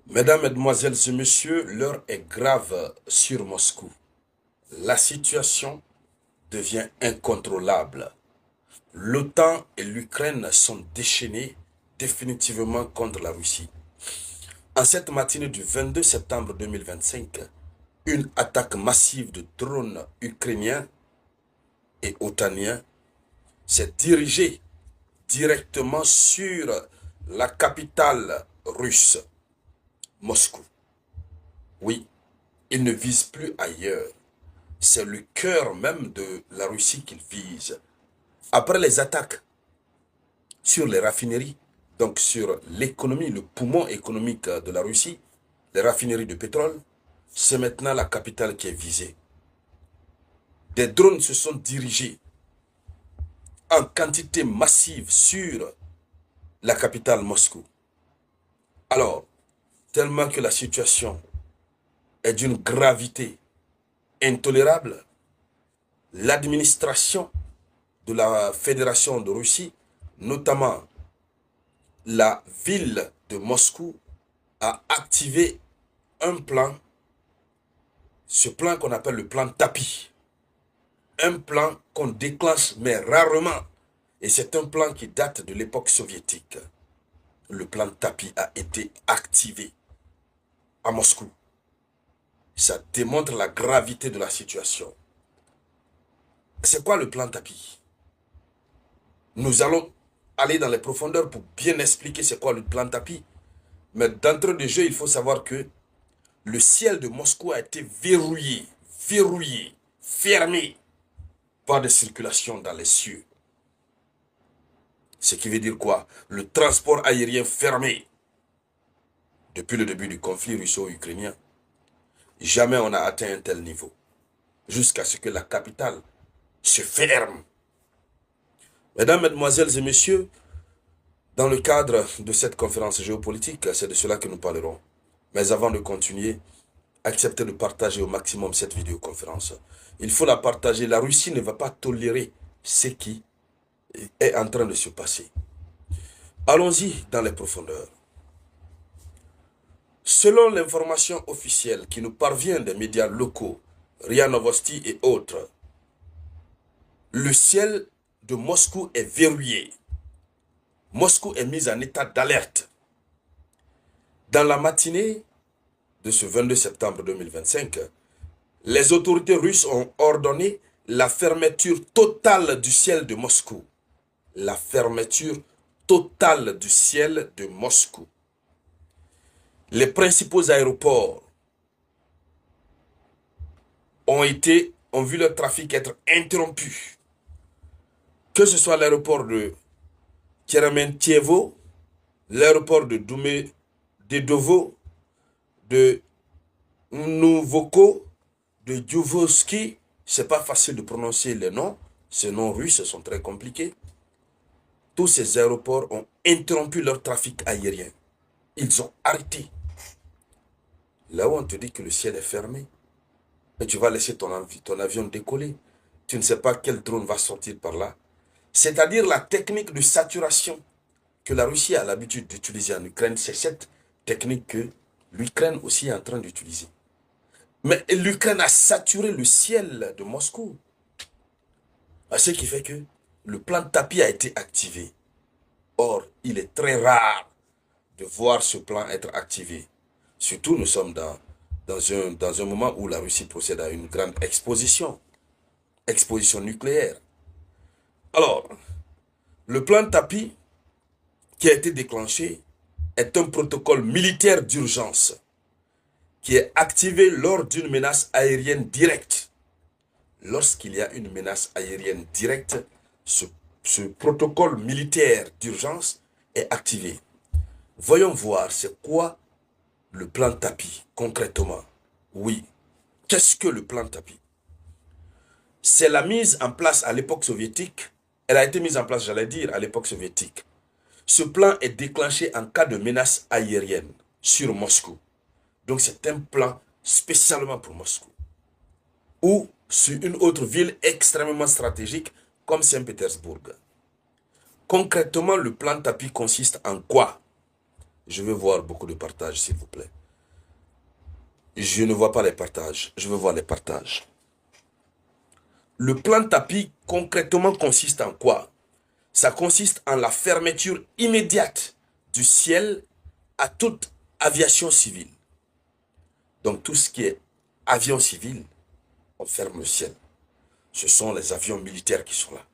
Mesdames, Mesdemoiselles et Messieurs, l'heure est grave sur Moscou. La situation devient incontrôlable. L'OTAN et l'Ukraine sont déchaînés définitivement contre la Russie. En cette matinée du 22 septembre 2025, une attaque massive de drones ukrainiens et otaniens s'est dirigée directement sur la capitale russe, Moscou. Oui, ils ne visent plus ailleurs. C'est le cœur même de la Russie qu'ils visent. Après les attaques sur les raffineries, donc sur l'économie, le poumon économique de la Russie, les raffineries de pétrole, c'est maintenant la capitale qui est visée. Des drones se sont dirigés en quantité massive sur la capitale Moscou. Alors, tellement que la situation est d'une gravité intolérable, l'administration de la Fédération de Russie, notamment la ville de Moscou, a activé un plan, ce plan qu'on appelle le plan tapis. Un plan qu'on déclenche mais rarement. Et c'est un plan qui date de l'époque soviétique. Le plan tapis a été activé à Moscou. Ça démontre la gravité de la situation. C'est quoi le plan tapis? Nous allons aller dans les profondeurs pour bien expliquer c'est quoi le plan tapis. Mais d'entrée de jeu, il faut savoir que le ciel de Moscou a été verrouillé, fermé, pas de circulation dans les cieux. Ce qui veut dire quoi? Le transport aérien fermé. Depuis le début du conflit russo-ukrainien, jamais on a atteint un tel niveau. Jusqu'à ce que la capitale se ferme. Mesdames, Mesdemoiselles et Messieurs, dans le cadre de cette conférence géopolitique, c'est de cela que nous parlerons. Mais avant de continuer, acceptez de partager au maximum cette vidéoconférence. Il faut la partager. La Russie ne va pas tolérer ce qui est en train de se passer. Allons-y dans les profondeurs. Selon l'information officielle qui nous parvient des médias locaux, RIA Novosti et autres, le ciel de Moscou est verrouillé. Moscou est mise en état d'alerte. Dans la matinée de ce 22 septembre 2025, les autorités russes ont ordonné la fermeture totale du ciel de Moscou. La fermeture totale du ciel de Moscou. Les principaux aéroports ont vu leur trafic être interrompu. Que ce soit l'aéroport de Sheremetyevo, l'aéroport de Dedovo, de Nouvoko, de Djouvoski, c'est pas facile de prononcer les noms, ces noms russes sont très compliqués. Tous ces aéroports ont interrompu leur trafic aérien. Ils ont arrêté. Là où on te dit que le ciel est fermé, et tu vas laisser ton avion décoller, tu ne sais pas quel drone va sortir par là. C'est-à-dire la technique de saturation que la Russie a l'habitude d'utiliser en Ukraine, c'est cette technique que l'Ukraine aussi est en train d'utiliser. Mais l'Ukraine a saturé le ciel de Moscou. Ce qui fait que le plan tapis a été activé. Or, il est très rare de voir ce plan être activé. Surtout, nous sommes dans un moment où la Russie procède à une grande exposition nucléaire. Alors, le plan tapis qui a été déclenché est un protocole militaire d'urgence qui est activé lors d'une menace aérienne directe. Lorsqu'il y a une menace aérienne directe, ce protocole militaire d'urgence est activé. Voyons voir c'est quoi le plan tapis concrètement. Oui, qu'est-ce que le plan tapis? C'est la mise en place à l'époque soviétique. Elle a été mise en place, j'allais dire, à l'époque soviétique. Ce plan est déclenché en cas de menace aérienne sur Moscou. Donc c'est un plan spécialement pour Moscou. Ou sur une autre ville extrêmement stratégique comme Saint-Pétersbourg. Concrètement, le plan tapis consiste en quoi? Je veux voir beaucoup de partages, s'il vous plaît. Je ne vois pas les partages. Je veux voir les partages. Le plan tapis, concrètement, consiste en quoi? Ça consiste en la fermeture immédiate du ciel à toute aviation civile. Donc, tout ce qui est avion civil, on ferme le ciel. Ce sont les avions militaires qui sont là.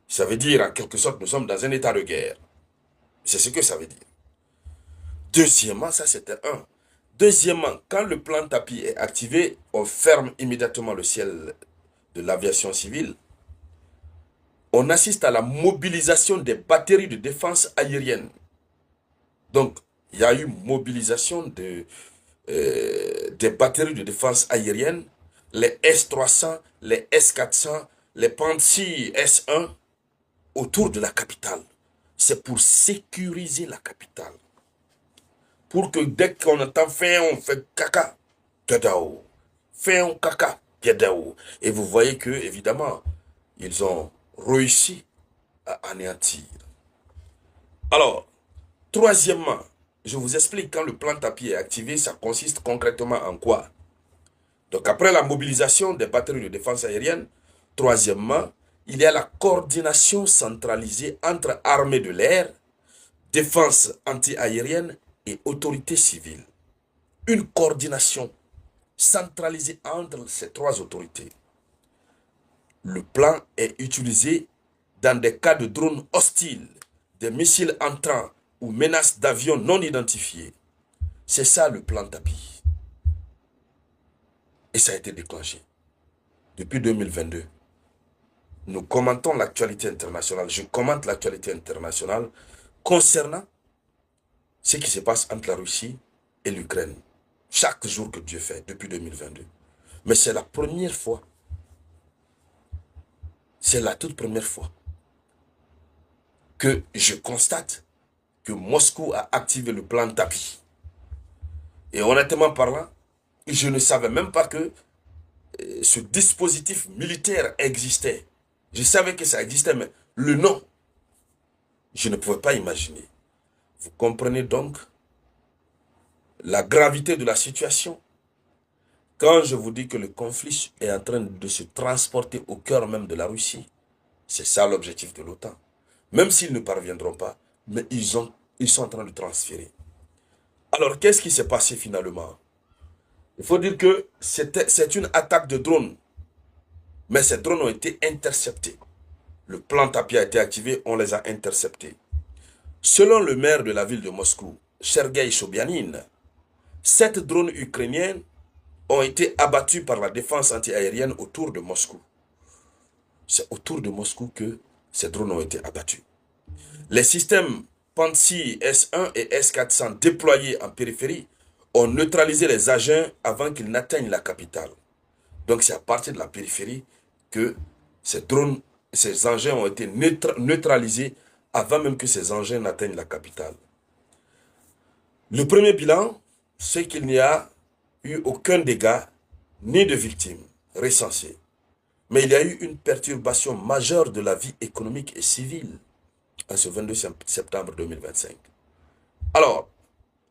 Ça veut dire, en quelque sorte, nous sommes dans un état de guerre. C'est ce que ça veut dire. Deuxièmement, ça c'était un. Deuxièmement, quand le plan tapis est activé, on ferme immédiatement le ciel de l'aviation civile. On assiste à la mobilisation des batteries de défense aérienne. Donc, il y a eu mobilisation des batteries de défense aérienne, les S-300, les S-400, les Pantsir S-1, autour de la capitale. C'est pour sécuriser la capitale. Pour que dès qu'on entend fin, on fait caca, gadao. Fin, caca, gadao. Et vous voyez que, évidemment, ils ont réussi à anéantir. Alors, troisièmement, je vous explique quand le plan tapis est activé, ça consiste concrètement en quoi? Donc, après la mobilisation des batteries de défense aérienne, troisièmement, il y a la coordination centralisée entre armées de l'air, défense anti-aérienne et autorités civiles. Une coordination centralisée entre ces trois autorités. Le plan est utilisé dans des cas de drones hostiles, des missiles entrants ou menaces d'avions non identifiés. C'est ça le plan tapis. Et ça a été déclenché. Depuis 2022, nous commentons l'actualité internationale. Je commente l'actualité internationale concernant ce qui se passe entre la Russie et l'Ukraine. Chaque jour que Dieu fait, depuis 2022. Mais c'est la première fois. C'est la toute première fois que je constate que Moscou a activé le plan tapis. Et honnêtement parlant, je ne savais même pas que ce dispositif militaire existait. Je savais que ça existait, mais le nom, je ne pouvais pas imaginer. Vous comprenez donc la gravité de la situation? Quand je vous dis que le conflit est en train de se transporter au cœur même de la Russie, c'est ça l'objectif de l'OTAN. Même s'ils ne parviendront pas, mais ils sont en train de transférer. Alors, qu'est-ce qui s'est passé finalement? Il faut dire que c'est une attaque de drones. Mais ces drones ont été interceptés. Le plan tapis a été activé, on les a interceptés. Selon le maire de la ville de Moscou, Sergei Sobyanin, 7 drones ukrainiens ont été abattus par la défense antiaérienne autour de Moscou. C'est autour de Moscou que ces drones ont été abattus. Les systèmes Pantsir S1 et S400 déployés en périphérie ont neutralisé les agents avant qu'ils n'atteignent la capitale. Donc c'est à partir de la périphérie que ces drones, ces engins ont été neutralisés avant même que ces engins n'atteignent la capitale. Le premier bilan, c'est qu'il n'y a eu aucun dégât ni de victimes recensées. Mais il y a eu une perturbation majeure de la vie économique et civile en ce 22 septembre 2025. Alors,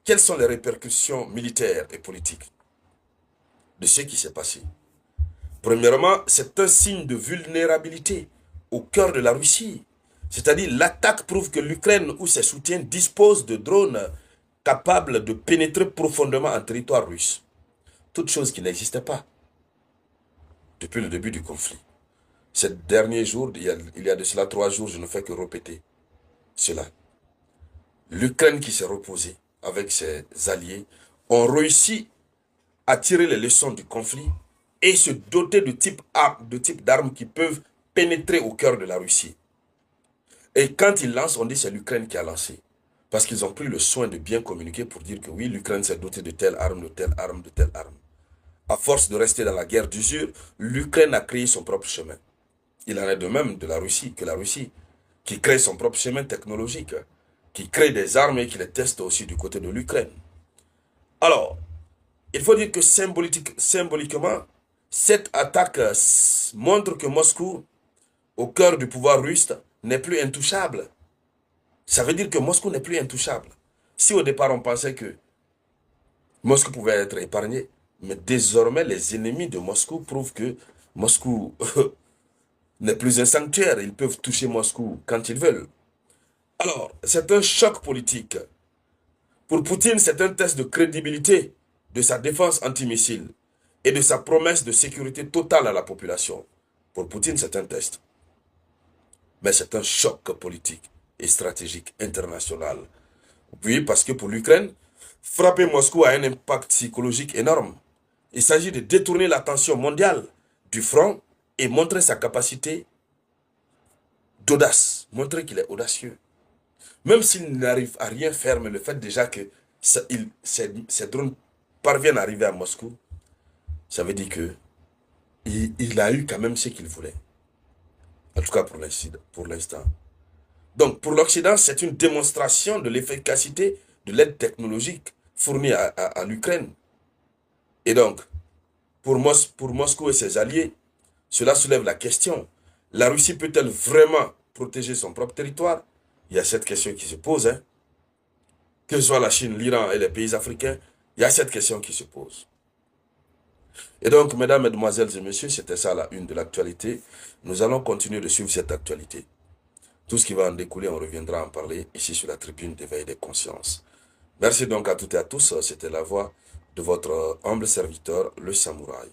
quelles sont les répercussions militaires et politiques de ce qui s'est passé? Premièrement, c'est un signe de vulnérabilité au cœur de la Russie. C'est-à-dire, l'attaque prouve que l'Ukraine ou ses soutiens disposent de drones capables de pénétrer profondément en territoire russe. Toute chose qui n'existait pas depuis le début du conflit. Ces derniers jours, il y a de cela 3 jours, je ne fais que répéter cela. L'Ukraine qui s'est reposée avec ses alliés ont réussi à tirer les leçons du conflit et se doter de types d'armes qui peuvent pénétrer au cœur de la Russie. Et quand ils lancent, on dit que c'est l'Ukraine qui a lancé. Parce qu'ils ont pris le soin de bien communiquer pour dire que oui, l'Ukraine s'est dotée de telle arme, de telle arme, de telle arme. À force de rester dans la guerre d'usure, l'Ukraine a créé son propre chemin. Il en est de même de la Russie, que la Russie, qui crée son propre chemin technologique, qui crée des armes et qui les teste aussi du côté de l'Ukraine. Alors, il faut dire que symboliquement, cette attaque montre que Moscou, au cœur du pouvoir russe, n'est plus intouchable. Ça veut dire que Moscou n'est plus intouchable. Si au départ on pensait que Moscou pouvait être épargné, mais désormais les ennemis de Moscou prouvent que Moscou n'est plus un sanctuaire. Ils peuvent toucher Moscou quand ils veulent. Alors, c'est un choc politique. Pour Poutine, c'est un test de crédibilité de sa défense antimissile et de sa promesse de sécurité totale à la population. Pour Poutine, c'est un test. Mais c'est un choc politique et stratégique international. Oui, parce que pour l'Ukraine, frapper Moscou a un impact psychologique énorme. Il s'agit de détourner l'attention mondiale du front et montrer sa capacité d'audace, montrer qu'il est audacieux. Même s'il n'arrive à rien faire, mais le fait déjà que ces drones parviennent à arriver à Moscou, ça veut dire que il a eu quand même ce qu'il voulait. En tout cas pour l'instant. Donc pour l'Occident, c'est une démonstration de l'efficacité de l'aide technologique fournie à l'Ukraine. Et donc, pour Moscou et ses alliés, cela soulève la question. La Russie peut-elle vraiment protéger son propre territoire? Il y a cette question qui se pose. Hein. Que ce soit la Chine, l'Iran et les pays africains, il y a cette question qui se pose. Et donc, mesdames, mesdemoiselles et messieurs, c'était ça la une de l'actualité. Nous allons continuer de suivre cette actualité. Tout ce qui va en découler, on reviendra en parler ici sur la tribune d'éveil des consciences. Merci donc à toutes et à tous. C'était la voix de votre humble serviteur, le Samouraï.